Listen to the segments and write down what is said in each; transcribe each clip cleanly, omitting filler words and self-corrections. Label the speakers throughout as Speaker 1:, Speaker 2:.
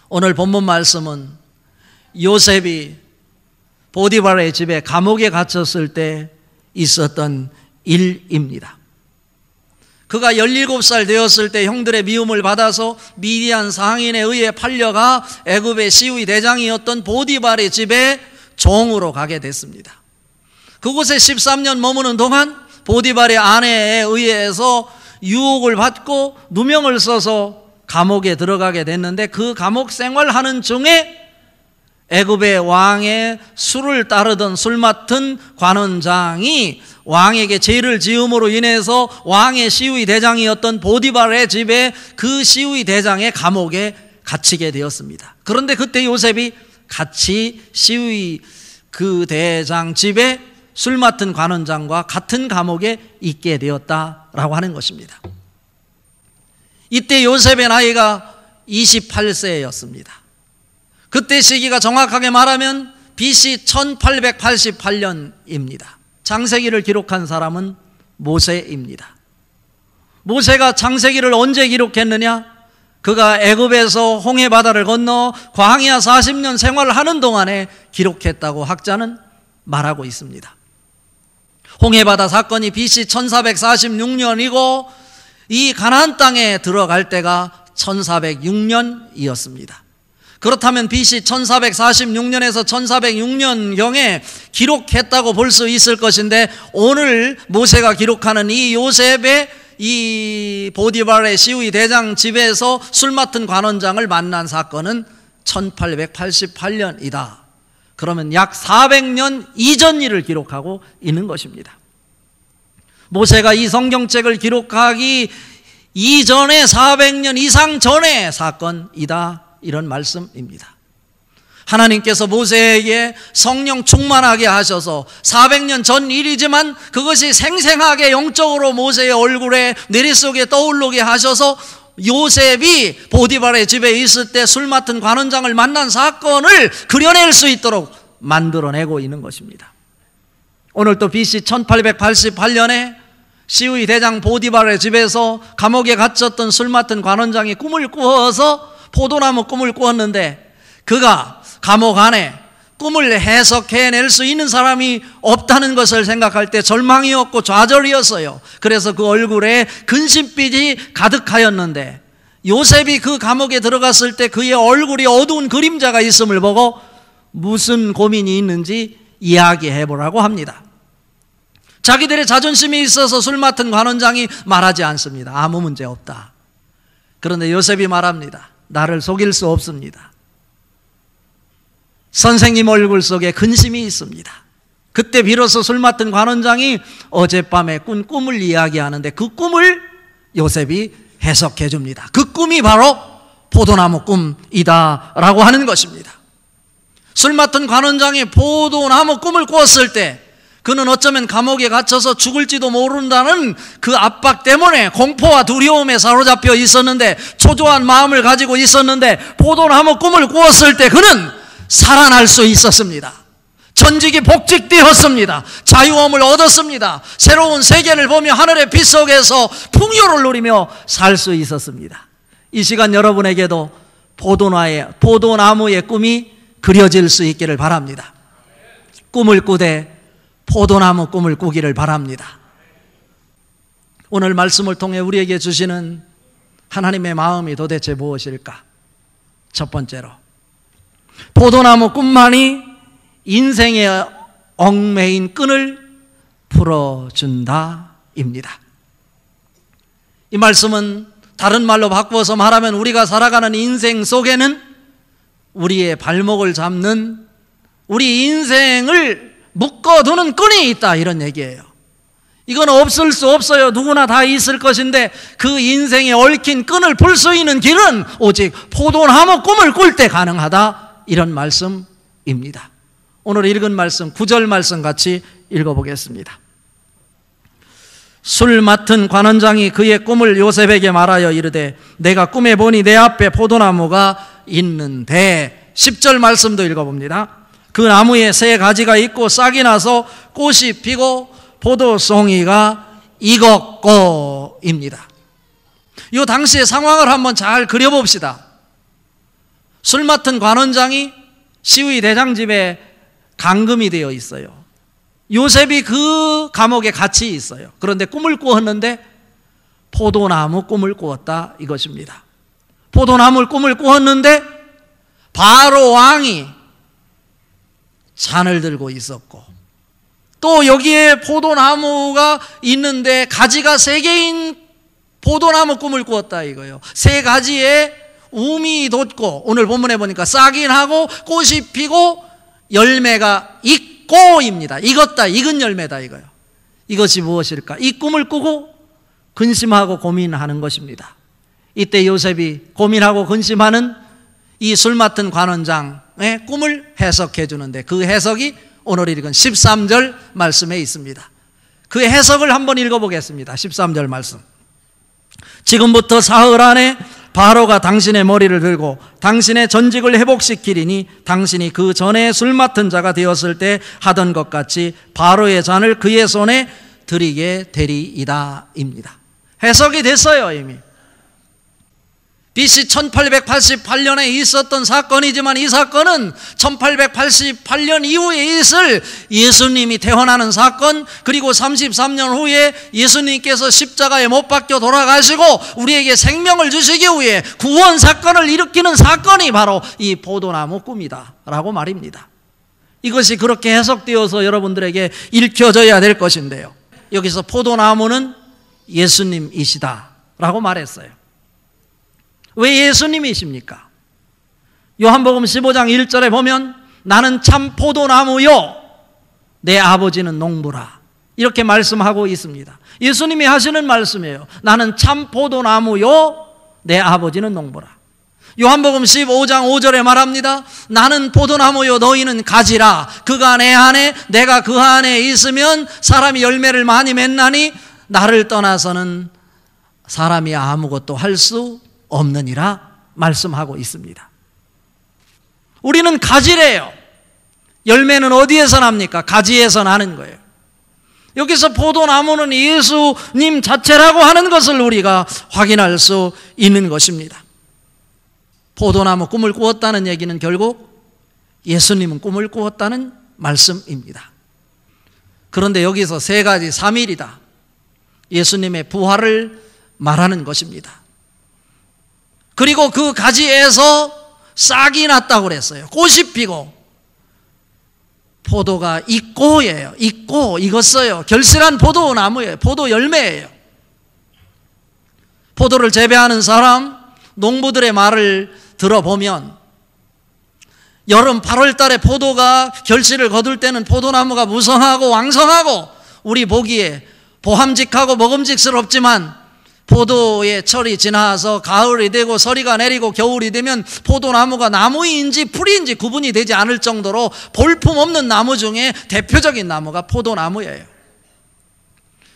Speaker 1: 오늘 본문 말씀은 요셉이 보디발의 집에 감옥에 갇혔을 때 있었던 일입니다. 그가 17살 되었을 때 형들의 미움을 받아서 미디안 상인에 의해 팔려가 애굽의 시위 대장이었던 보디발의 집에 종으로 가게 됐습니다. 그곳에 13년 머무는 동안 보디발의 아내에 의해서 유혹을 받고 누명을 써서 감옥에 들어가게 됐는데, 그 감옥 생활하는 중에 애굽의 왕의 술을 따르던 술 맡은 관원장이 왕에게 죄를 지음으로 인해서 왕의 시위 대장이었던 보디발의 집에 그 시위 대장의 감옥에 갇히게 되었습니다. 그런데 그때 요셉이 같이 시위 그 대장 집에 술 맡은 관원장과 같은 감옥에 있게 되었다라고 하는 것입니다. 이때 요셉의 나이가 28세였습니다. 그때 시기가 정확하게 말하면 BC 1888년입니다. 창세기를 기록한 사람은 모세입니다. 모세가 창세기를 언제 기록했느냐? 그가 애굽에서 홍해바다를 건너 광야 40년 생활을 하는 동안에 기록했다고 학자는 말하고 있습니다. 홍해바다 사건이 BC 1446년이고 이 가나안 땅에 들어갈 때가 1406년이었습니다. 그렇다면 BC 1446년에서 1406년경에 기록했다고 볼 수 있을 것인데, 오늘 모세가 기록하는 이 요셉의 이 보디발의 시위 대장 집에서 술 맡은 관원장을 만난 사건은 1888년이다. 그러면 약 400년 이전 일을 기록하고 있는 것입니다. 모세가 이 성경책을 기록하기 이전에 400년 이상 전의 사건이다, 이런 말씀입니다. 하나님께서 모세에게 성령 충만하게 하셔서 400년 전 일이지만 그것이 생생하게 영적으로 모세의 얼굴에 내리속에 떠오르게 하셔서 요셉이 보디발의 집에 있을 때 술 맡은 관원장을 만난 사건을 그려낼 수 있도록 만들어내고 있는 것입니다. 오늘 또 BC 1888년에 시위 대장 보디발의 집에서 감옥에 갇혔던 술 맡은 관원장이 꿈을 꾸어서 포도나무 꿈을 꾸었는데, 그가 감옥 안에 꿈을 해석해낼 수 있는 사람이 없다는 것을 생각할 때 절망이었고 좌절이었어요. 그래서 그 얼굴에 근심빛이 가득하였는데, 요셉이 그 감옥에 들어갔을 때 그의 얼굴이 어두운 그림자가 있음을 보고 무슨 고민이 있는지 이야기해 보라고 합니다. 자기들의 자존심이 있어서 술 맡은 관원장이 말하지 않습니다. 아무 문제 없다. 그런데 요셉이 말합니다. 나를 속일 수 없습니다. 선생님 얼굴 속에 근심이 있습니다. 그때 비로소 술 맡은 관원장이 어젯밤에 꾼 꿈을 이야기하는데, 그 꿈을 요셉이 해석해 줍니다. 그 꿈이 바로 포도나무 꿈이다 라고 하는 것입니다. 술 맡은 관원장이 포도나무 꿈을 꾸었을 때 그는 어쩌면 감옥에 갇혀서 죽을지도 모른다는 그 압박 때문에 공포와 두려움에 사로잡혀 있었는데, 초조한 마음을 가지고 있었는데, 포도나무 꿈을 꾸었을 때 그는 살아날 수 있었습니다. 전직이 복직되었습니다. 자유함을 얻었습니다. 새로운 세계를 보며 하늘의 빛 속에서 풍요를 누리며 살 수 있었습니다. 이 시간 여러분에게도 포도나무의 꿈이 그려질 수 있기를 바랍니다. 꿈을 꾸되 포도나무 꿈을 꾸기를 바랍니다. 오늘 말씀을 통해 우리에게 주시는 하나님의 마음이 도대체 무엇일까? 첫 번째로, 포도나무 꿈만이 인생의 얽매인 끈을 풀어준다입니다. 이 말씀은 다른 말로 바꾸어서 말하면 우리가 살아가는 인생 속에는 우리의 발목을 잡는, 우리 인생을 묶어두는 끈이 있다, 이런 얘기예요. 이건 없을 수 없어요. 누구나 다 있을 것인데, 그 인생에 얽힌 끈을 풀 수 있는 길은 오직 포도나무 꿈을 꿀 때 가능하다, 이런 말씀입니다. 오늘 읽은 말씀 9절 말씀 같이 읽어보겠습니다. 술 맡은 관원장이 그의 꿈을 요셉에게 말하여 이르되 내가 꿈에 보니 내 앞에 포도나무가 있는데, 10절 말씀도 읽어봅니다. 그 나무에 새 가지가 있고 싹이 나서 꽃이 피고 포도송이가 익었고입니다. 이 당시의 상황을 한번 잘 그려봅시다. 술 맡은 관원장이 시위 대장집에 감금이 되어 있어요. 요셉이 그 감옥에 같이 있어요. 그런데 꿈을 꾸었는데 포도나무 꿈을 꾸었다 이것입니다. 포도나무 꿈을 꾸었는데 바로 왕이 잔을 들고 있었고, 또 여기에 포도나무가 있는데 가지가 3개인 포도나무 꿈을 꾸었다 이거예요. 3가지에 움이 돋고, 오늘 본문에 보니까 싹이 나고 꽃이 피고 열매가 익고입니다. 익었다, 익은 열매다 이거예요. 이것이 무엇일까? 이 꿈을 꾸고 근심하고 고민하는 것입니다. 이때 요셉이 고민하고 근심하는 이 술 맡은 관원장의 꿈을 해석해 주는데, 그 해석이 오늘 읽은 13절 말씀에 있습니다. 그 해석을 한번 읽어보겠습니다. 13절 말씀. 지금부터 사흘 안에 바로가 당신의 머리를 들고 당신의 전직을 회복시키리니 당신이 그 전에 술 맡은 자가 되었을 때 하던 것 같이 바로의 잔을 그의 손에 드리게 되리이다 입니다. 해석이 됐어요. 이미 BC 1888년에 있었던 사건이지만 이 사건은 1888년 이후에 있을 예수님이 태어나는 사건, 그리고 33년 후에 예수님께서 십자가에 못 박혀 돌아가시고 우리에게 생명을 주시기 위해 구원 사건을 일으키는 사건이 바로 이 포도나무 꿈이다 라고 말입니다. 이것이 그렇게 해석되어서 여러분들에게 읽혀져야 될 것인데요, 여기서 포도나무는 예수님이시다 라고 말했어요. 왜 예수님이십니까? 요한복음 15장 1절에 보면 나는 참 포도나무요 내 아버지는 농부라 이렇게 말씀하고 있습니다. 예수님이 하시는 말씀이에요. 나는 참 포도나무요 내 아버지는 농부라. 요한복음 15장 5절에 말합니다. 나는 포도나무요 너희는 가지라. 그가 내 안에 내가 그 안에 있으면 사람이 열매를 많이 맺나니 나를 떠나서는 사람이 아무것도 할 수 없느니라 말씀하고 있습니다. 우리는 가지래요. 열매는 어디에서 납니까? 가지에서 나는 거예요. 여기서 포도나무는 예수님 자체라고 하는 것을 우리가 확인할 수 있는 것입니다. 포도나무 꿈을 꾸었다는 얘기는 결국 예수님은 꿈을 꾸었다는 말씀입니다. 그런데 여기서 3가지 3일이다. 예수님의 부활을 말하는 것입니다. 그리고 그 가지에서 싹이 났다고 그랬어요. 꽃이 피고 포도가 익고예요. 익고 익었어요. 결실한 포도나무예요. 포도 열매예요. 포도를 재배하는 사람, 농부들의 말을 들어보면 여름 8월 달에 포도가 결실을 거둘 때는 포도나무가 무성하고 왕성하고 우리 보기에 보함직하고 먹음직스럽지만 포도의 철이 지나서 가을이 되고 서리가 내리고 겨울이 되면 포도나무가 나무인지 풀인지 구분이 되지 않을 정도로 볼품없는 나무 중에 대표적인 나무가 포도나무예요.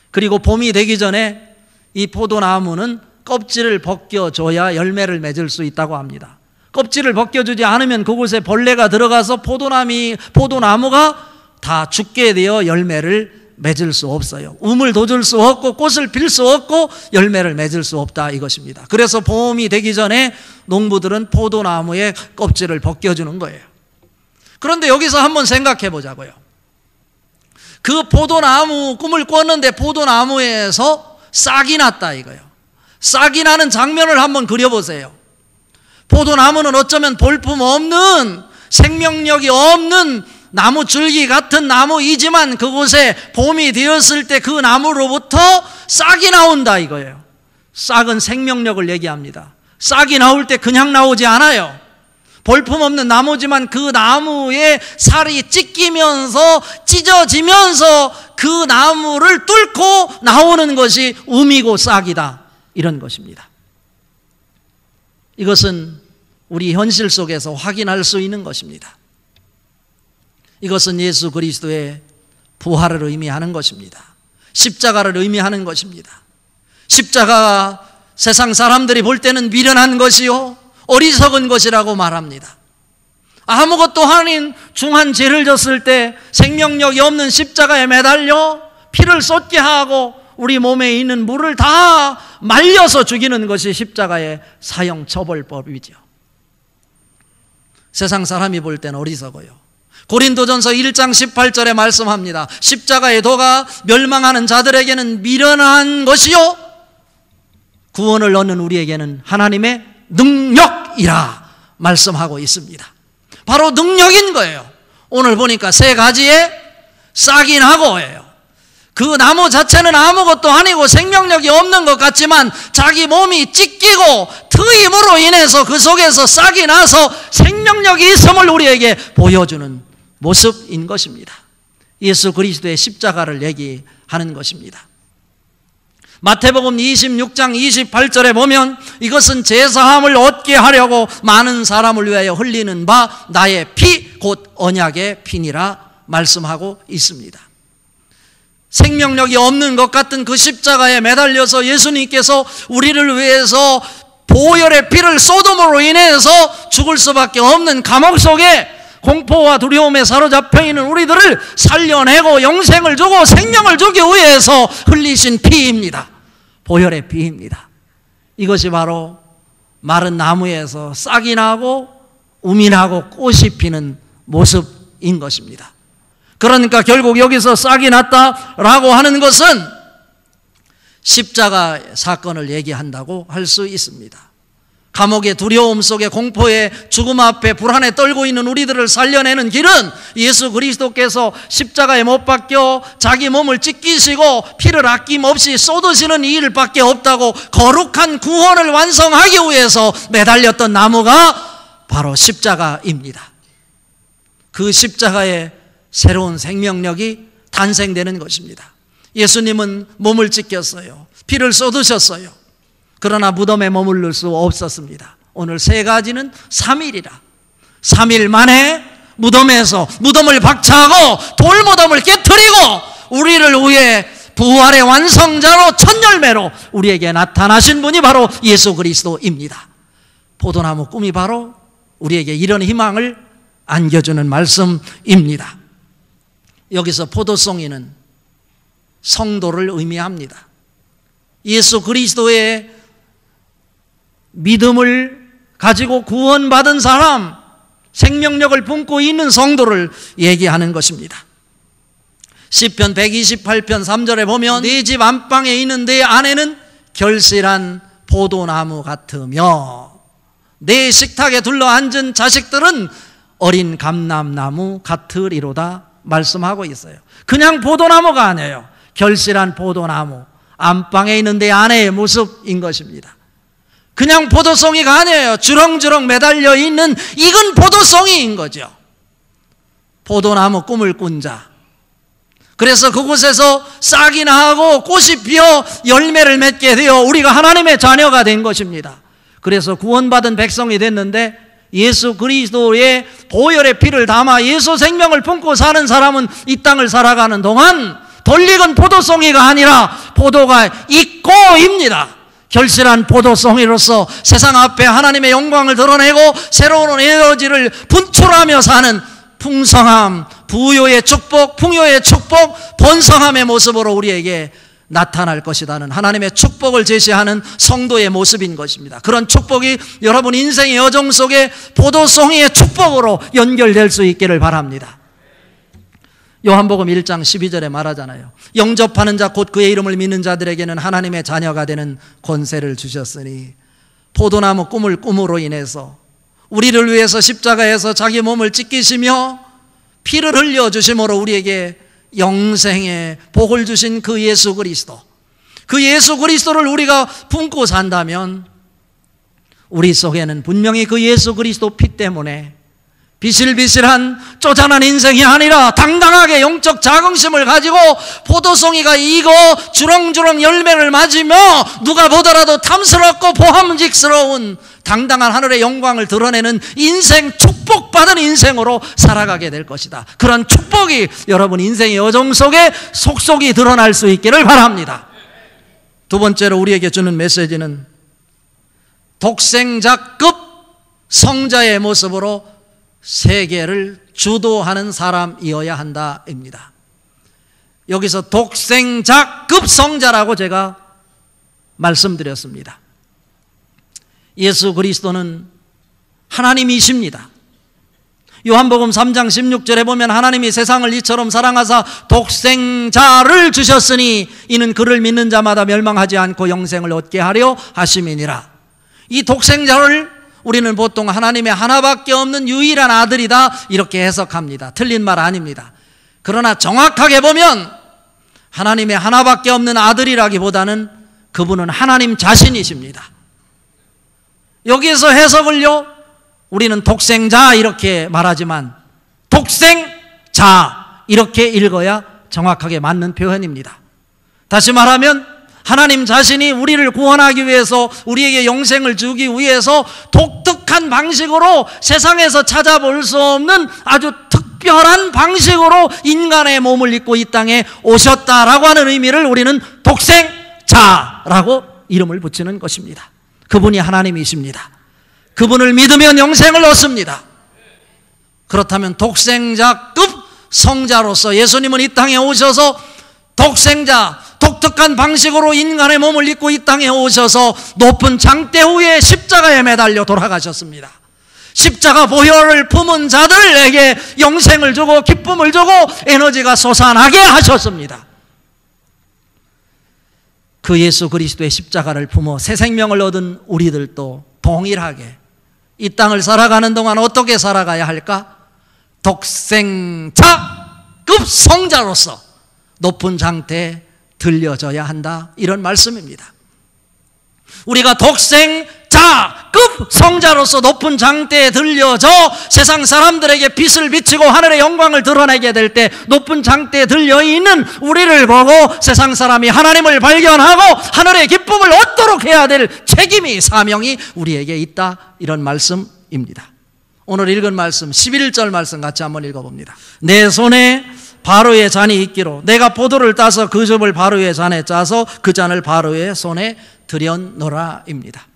Speaker 1: 그리고 봄이 되기 전에 이 포도나무는 껍질을 벗겨줘야 열매를 맺을 수 있다고 합니다. 껍질을 벗겨주지 않으면 그곳에 벌레가 들어가서 포도나무가 다 죽게 되어 열매를 맺을 수 없어요. 움을 돋을 수 없고 꽃을 필 수 없고 열매를 맺을 수 없다 이것입니다. 그래서 봄이 되기 전에 농부들은 포도나무의 껍질을 벗겨주는 거예요. 그런데 여기서 한번 생각해 보자고요. 그 포도나무 꿈을 꿨는데 포도나무에서 싹이 났다 이거예요. 싹이 나는 장면을 한번 그려보세요. 포도나무는 어쩌면 볼품 없는 생명력이 없는 나무 줄기 같은 나무이지만 그곳에 봄이 되었을 때 그 나무로부터 싹이 나온다 이거예요. 싹은 생명력을 얘기합니다. 싹이 나올 때 그냥 나오지 않아요. 볼품없는 나무지만 그 나무에 살이 찢기면서 찢어지면서 그 나무를 뚫고 나오는 것이 움이고 싹이다 이런 것입니다. 이것은 우리 현실 속에서 확인할 수 있는 것입니다. 이것은 예수 그리스도의 부활을 의미하는 것입니다. 십자가를 의미하는 것입니다. 십자가가 세상 사람들이 볼 때는 미련한 것이요 어리석은 것이라고 말합니다. 아무것도 아닌 중한 죄를 졌을 때 생명력이 없는 십자가에 매달려 피를 쏟게 하고 우리 몸에 있는 물을 다 말려서 죽이는 것이 십자가의 사형 처벌법이죠. 세상 사람이 볼 때는 어리석어요. 고린도전서 1장 18절에 말씀합니다. 십자가의 도가 멸망하는 자들에게는 미련한 것이요 구원을 얻는 우리에게는 하나님의 능력이라 말씀하고 있습니다. 바로 능력인 거예요. 오늘 보니까 3가지의 싹이 나고예요. 그 나무 자체는 아무것도 아니고 생명력이 없는 것 같지만 자기 몸이 찢기고 트임으로 인해서 그 속에서 싹이 나서 생명력이 있음을 우리에게 보여주는 모습인 것입니다. 예수 그리스도의 십자가를 얘기하는 것입니다. 마태복음 26장 28절에 보면 이것은 제사함을 얻게 하려고 많은 사람을 위하여 흘리는 바 나의 피 곧 언약의 피니라 말씀하고 있습니다. 생명력이 없는 것 같은 그 십자가에 매달려서 예수님께서 우리를 위해서 보혈의 피를 쏟음으로 인해서 죽을 수밖에 없는 감옥 속에 공포와 두려움에 사로잡혀 있는 우리들을 살려내고 영생을 주고 생명을 주기 위해서 흘리신 피입니다. 보혈의 피입니다. 이것이 바로 마른 나무에서 싹이 나고 우미 나고 꽃이 피는 모습인 것입니다. 그러니까 결국 여기서 싹이 났다라고 하는 것은 십자가 사건을 얘기한다고 할 수 있습니다. 감옥의 두려움 속에 공포의 죽음 앞에 불안에 떨고 있는 우리들을 살려내는 길은 예수 그리스도께서 십자가에 못 박혀 자기 몸을 찢기시고 피를 아낌없이 쏟으시는 이 일밖에 없다고 거룩한 구원을 완성하기 위해서 매달렸던 나무가 바로 십자가입니다. 그 십자가에 새로운 생명력이 탄생되는 것입니다. 예수님은 몸을 찢겼어요. 피를 쏟으셨어요. 그러나 무덤에 머무를 수 없었습니다. 오늘 3가지는 3일이라 3일 만에 무덤에서 무덤을 박차하고 돌무덤을 깨트리고 우리를 위해 부활의 완성자로 첫 열매로 우리에게 나타나신 분이 바로 예수 그리스도입니다. 포도나무 꿈이 바로 우리에게 이런 희망을 안겨주는 말씀입니다. 여기서 포도송이는 성도를 의미합니다. 예수 그리스도의 믿음을 가지고 구원받은 사람, 생명력을 품고 있는 성도를 얘기하는 것입니다. 시편 128편 3절에 보면 네 집 안방에 있는 내 아내는 결실한 포도나무 같으며 내 식탁에 둘러앉은 자식들은 어린 감람나무 같으리로다 말씀하고 있어요. 그냥 포도나무가 아니에요. 결실한 포도나무, 안방에 있는 내 아내의 모습인 것입니다. 그냥 포도송이가 아니에요. 주렁주렁 매달려 있는 익은 포도송이인 거죠. 포도나무 꿈을 꾼 자. 그래서 그곳에서 싹이 나고 꽃이 피어 열매를 맺게 되어 우리가 하나님의 자녀가 된 것입니다. 그래서 구원받은 백성이 됐는데 예수 그리스도의 보혈의 피를 담아 예수 생명을 품고 사는 사람은 이 땅을 살아가는 동안 덜 익은 포도송이가 아니라 포도가 익고입니다. 결실한 포도송이로서 세상 앞에 하나님의 영광을 드러내고 새로운 에너지를 분출하며 사는 풍성함, 부요의 축복, 풍요의 축복, 번성함의 모습으로 우리에게 나타날 것이라는 하나님의 축복을 제시하는 성도의 모습인 것입니다. 그런 축복이 여러분 인생의 여정 속에 포도송이의 축복으로 연결될 수 있기를 바랍니다. 요한복음 1장 12절에 말하잖아요. 영접하는 자 곧 그의 이름을 믿는 자들에게는 하나님의 자녀가 되는 권세를 주셨으니 포도나무 꿈을 꿈으로 인해서 우리를 위해서 십자가에서 자기 몸을 찢기시며 피를 흘려주심으로 우리에게 영생의 복을 주신 그 예수 그리스도, 그 예수 그리스도를 우리가 품고 산다면 우리 속에는 분명히 그 예수 그리스도 피 때문에 비실비실한 쪼잔한 인생이 아니라 당당하게 영적 자긍심을 가지고 포도송이가 익어 주렁주렁 열매를 맞으며 누가 보더라도 탐스럽고 보함직스러운 당당한 하늘의 영광을 드러내는 인생, 축복받은 인생으로 살아가게 될 것이다. 그런 축복이 여러분 인생의 여정 속에 속속이 드러날 수 있기를 바랍니다. 두 번째로 우리에게 주는 메시지는 독생자급 성자의 모습으로 세계를 주도하는 사람이어야 한다입니다. 여기서 독생자급 성자라고 제가 말씀드렸습니다. 예수 그리스도는 하나님이십니다. 요한복음 3장 16절에 보면 하나님이 세상을 이처럼 사랑하사 독생자를 주셨으니 이는 그를 믿는 자마다 멸망하지 않고 영생을 얻게 하려 하심이니라. 이 독생자를 우리는 보통 하나님의 하나밖에 없는 유일한 아들이다 이렇게 해석합니다. 틀린 말 아닙니다. 그러나 정확하게 보면 하나님의 하나밖에 없는 아들이라기보다는 그분은 하나님 자신이십니다. 여기에서 해석을요, 우리는 독생자 이렇게 말하지만 독생자 이렇게 읽어야 정확하게 맞는 표현입니다. 다시 말하면 하나님 자신이 우리를 구원하기 위해서, 우리에게 영생을 주기 위해서 독특한 방식으로, 세상에서 찾아볼 수 없는 아주 특별한 방식으로 인간의 몸을 입고 이 땅에 오셨다라고 하는 의미를 우리는 독생자라고 이름을 붙이는 것입니다. 그분이 하나님이십니다. 그분을 믿으면 영생을 얻습니다. 그렇다면 독생자급 성자로서 예수님은 이 땅에 오셔서 독생자, 독특한 방식으로 인간의 몸을 입고 이 땅에 오셔서 높은 장대 후에 십자가에 매달려 돌아가셨습니다. 십자가 보혈을 품은 자들에게 영생을 주고 기쁨을 주고 에너지가 솟아나게 하셨습니다. 그 예수 그리스도의 십자가를 품어 새 생명을 얻은 우리들도 동일하게 이 땅을 살아가는 동안 어떻게 살아가야 할까? 독생자급 성자로서 높은 장대에 들려져야 한다, 이런 말씀입니다. 우리가 독생자급 성자로서 높은 장대에 들려져 세상 사람들에게 빛을 비치고 하늘의 영광을 드러내게 될 때 높은 장대에 들려있는 우리를 보고 세상 사람이 하나님을 발견하고 하늘의 기쁨을 얻도록 해야 될 책임이, 사명이 우리에게 있다, 이런 말씀입니다. 오늘 읽은 말씀 11절 말씀 같이 한번 읽어봅니다. 내 손에 바로의 잔이 있기로 내가 포도를 따서 그 즙을 바로의 잔에 짜서 그 잔을 바로의 손에 들여놓으라입니다.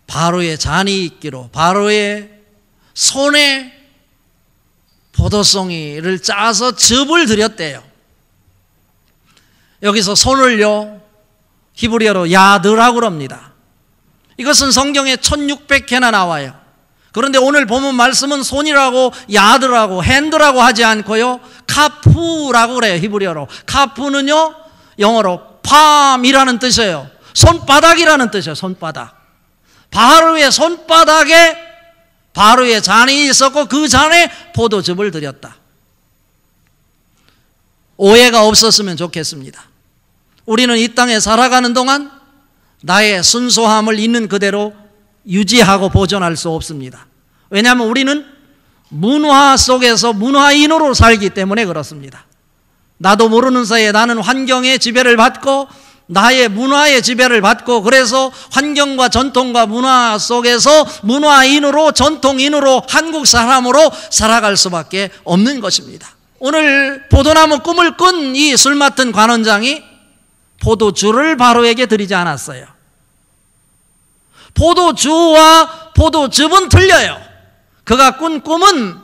Speaker 1: 바로의 잔이 있기로, 바로의 손에 포도송이를 짜서 즙을 들였대요. 여기서 손을요, 히브리어로 야드라고 합니다. 이것은 성경에 1600회나 나와요. 그런데 오늘 본문 말씀은 손이라고, 야드라고, 핸드라고 하지 않고요, 카푸라고 그래요. 히브리어로. 카푸는요, 영어로 palm이라는 뜻이에요. 손바닥이라는 뜻이에요. 손바닥. 바로의 손바닥에 바로의 잔이 있었고 그 잔에 포도즙을 들였다. 오해가 없었으면 좋겠습니다. 우리는 이 땅에 살아가는 동안 나의 순수함을 있는 그대로 유지하고 보존할 수 없습니다. 왜냐하면 우리는 문화 속에서 문화인으로 살기 때문에 그렇습니다. 나도 모르는 사이에 나는 환경의 지배를 받고 나의 문화의 지배를 받고, 그래서 환경과 전통과 문화 속에서 문화인으로, 전통인으로, 한국 사람으로 살아갈 수밖에 없는 것입니다. 오늘 포도나무 꿈을 꾼 이 술 맡은 관원장이 포도주를 바로에게 드리지 않았어요. 포도주와 포도즙은 틀려요. 그가 꾼 꿈은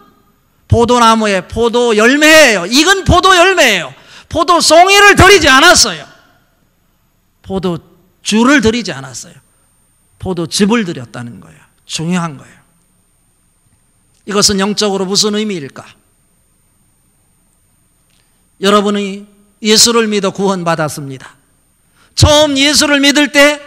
Speaker 1: 포도나무의 포도 열매예요. 익은 포도 열매예요. 포도송이를 드리지 않았어요. 포도주를 드리지 않았어요. 포도즙을 드렸다는 거예요. 중요한 거예요. 이것은 영적으로 무슨 의미일까? 여러분이 예수를 믿어 구원받았습니다. 처음 예수를 믿을 때,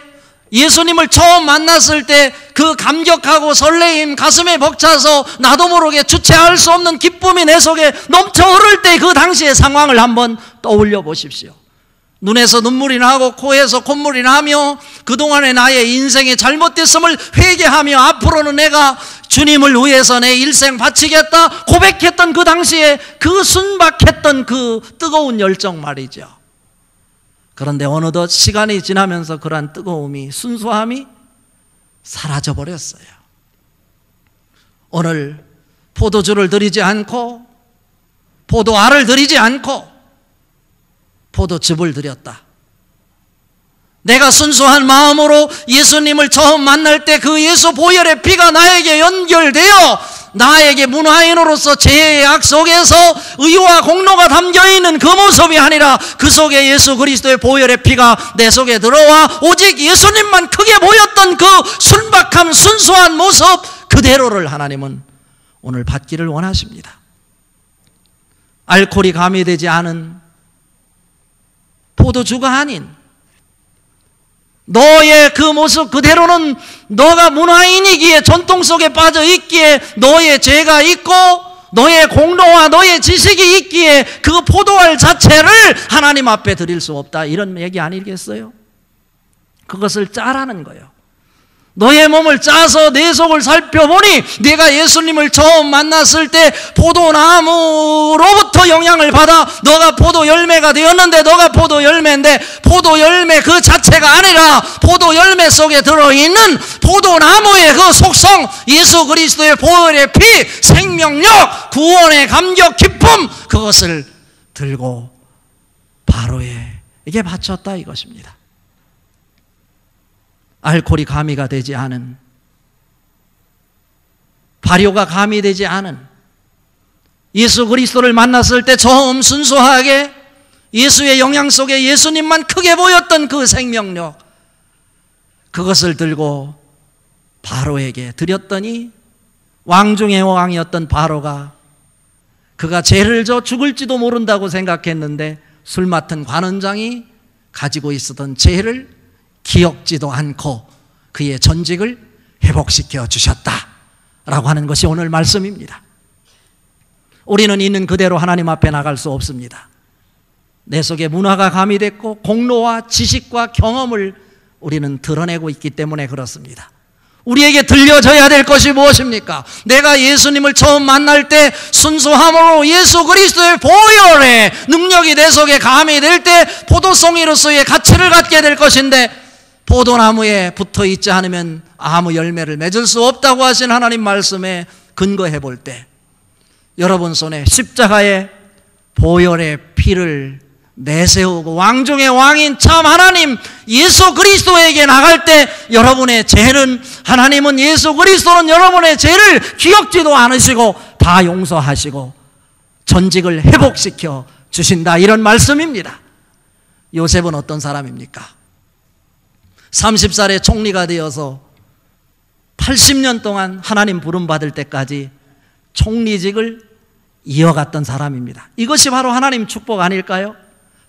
Speaker 1: 예수님을 처음 만났을 때 그 감격하고 설레임, 가슴에 벅차서 나도 모르게 주체할 수 없는 기쁨이 내 속에 넘쳐 흐를 때 그 당시의 상황을 한번 떠올려 보십시오. 눈에서 눈물이 나고 코에서 콧물이 나며 그동안의 나의 인생이 잘못됐음을 회개하며 앞으로는 내가 주님을 위해서 내 일생 바치겠다 고백했던 그 당시에 그 순박했던 그 뜨거운 열정 말이죠. 그런데 어느덧 시간이 지나면서 그러한 뜨거움이, 순수함이 사라져버렸어요. 오늘 포도주를 드리지 않고 포도알을 드리지 않고 포도즙을 드렸다. 내가 순수한 마음으로 예수님을 처음 만날 때 그 예수 보혈의 피가 나에게 연결되어 나에게 문화인으로서 죄악 속에서 의와 공로가 담겨있는 그 모습이 아니라 그 속에 예수 그리스도의 보혈의 피가 내 속에 들어와 오직 예수님만 크게 보였던 그 순박함, 순수한 모습, 그대로를 하나님은 오늘 받기를 원하십니다. 알코올이 가미되지 않은 포도주가 아닌 너의 그 모습 그대로는 너가 문화인이기에 전통 속에 빠져 있기에 너의 죄가 있고 너의 공로와 너의 지식이 있기에 그 포도알 자체를 하나님 앞에 드릴 수 없다, 이런 얘기 아니겠어요? 그것을 짜라는 거예요. 너의 몸을 짜서 내 속을 살펴보니 네가 예수님을 처음 만났을 때 포도나무로부터 영향을 받아 너가 포도 열매가 되었는데, 너가 포도 열매인데 포도 열매 그 자체가 아니라 포도 열매 속에 들어있는 포도나무의 그 속성, 예수 그리스도의 보혈의 피, 생명력, 구원의 감격, 기쁨, 그것을 들고 바로에게 바쳤다 이것입니다. 알코올이 가미가 되지 않은, 발효가 가미되지 않은, 예수 그리스도를 만났을 때 처음 순수하게 예수의 영향 속에 예수님만 크게 보였던 그 생명력, 그것을 들고 바로에게 드렸더니 왕 중의 왕이었던 바로가 그가 죄를 져 죽을지도 모른다고 생각했는데 술 맡은 관원장이 가지고 있었던 죄를 기억지도 않고 그의 전직을 회복시켜 주셨다라고 하는 것이 오늘 말씀입니다. 우리는 있는 그대로 하나님 앞에 나갈 수 없습니다. 내 속에 문화가 가미됐고 공로와 지식과 경험을 우리는 드러내고 있기 때문에 그렇습니다. 우리에게 들려져야 될 것이 무엇입니까? 내가 예수님을 처음 만날 때 순수함으로 예수 그리스도의 보혈의 능력이 내 속에 가미될 때 포도송이로서의 가치를 갖게 될 것인데, 포도나무에 붙어 있지 않으면 아무 열매를 맺을 수 없다고 하신 하나님 말씀에 근거해 볼 때 여러분 손에 십자가의 보혈의 피를 내세우고 왕 중의 왕인 참 하나님 예수 그리스도에게 나갈 때 여러분의 죄는, 하나님은 예수 그리스도는 여러분의 죄를 기억지도 않으시고 다 용서하시고 전직을 회복시켜 주신다, 이런 말씀입니다. 요셉은 어떤 사람입니까? 30살에 총리가 되어서 80년 동안 하나님 부름받을 때까지 총리직을 이어갔던 사람입니다. 이것이 바로 하나님 축복 아닐까요?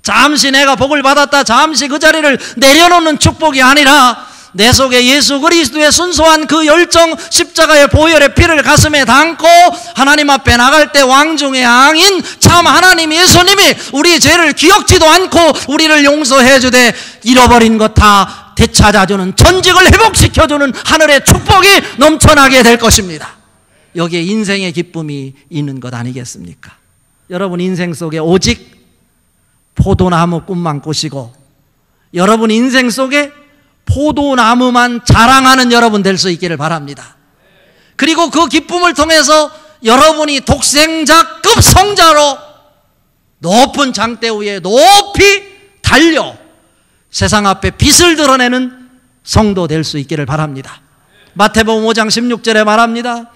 Speaker 1: 잠시 내가 복을 받았다, 잠시 그 자리를 내려놓는 축복이 아니라 내 속에 예수 그리스도의 순수한 그 열정, 십자가의 보혈의 피를 가슴에 담고 하나님 앞에 나갈 때 왕 중의 왕인 참 하나님 예수님이 우리 죄를 기억지도 않고 우리를 용서해 주되 잃어버린 것 다 되찾아주는, 전직을 회복시켜주는 하늘의 축복이 넘쳐나게 될 것입니다. 여기에 인생의 기쁨이 있는 것 아니겠습니까? 여러분 인생 속에 오직 포도나무 꿈만 꾸시고 여러분 인생 속에 포도나무만 자랑하는 여러분 될 수 있기를 바랍니다. 그리고 그 기쁨을 통해서 여러분이 독생자급 성자로 높은 장대 위에 높이 달려 세상 앞에 빛을 드러내는 성도 될 수 있기를 바랍니다. 마태복음 5장 16절에 말합니다.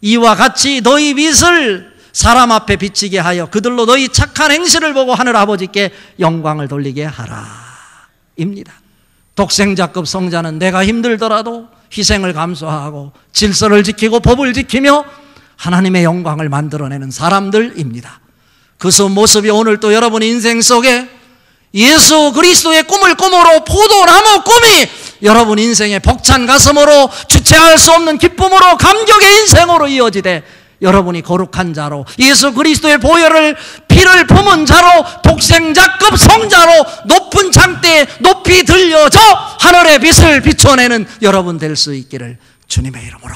Speaker 1: 이와 같이 너희 빛을 사람 앞에 비치게 하여 그들로 너희 착한 행실을 보고 하늘 아버지께 영광을 돌리게 하라 입니다. 독생자급 성자는 내가 힘들더라도 희생을 감수하고 질서를 지키고 법을 지키며 하나님의 영광을 만들어내는 사람들입니다. 그 모습이 오늘 또 여러분 인생 속에 예수 그리스도의 꿈을 꿈으로 포도나무 꿈이 여러분 인생의 벅찬 가슴으로 주체할 수 없는 기쁨으로 감격의 인생으로 이어지되 여러분이 거룩한 자로 예수 그리스도의 보혈을 피를 품은 자로 독생자급 성자로 높은 장대에 높이 들려져 하늘의 빛을 비춰내는 여러분 될 수 있기를 주님의 이름으로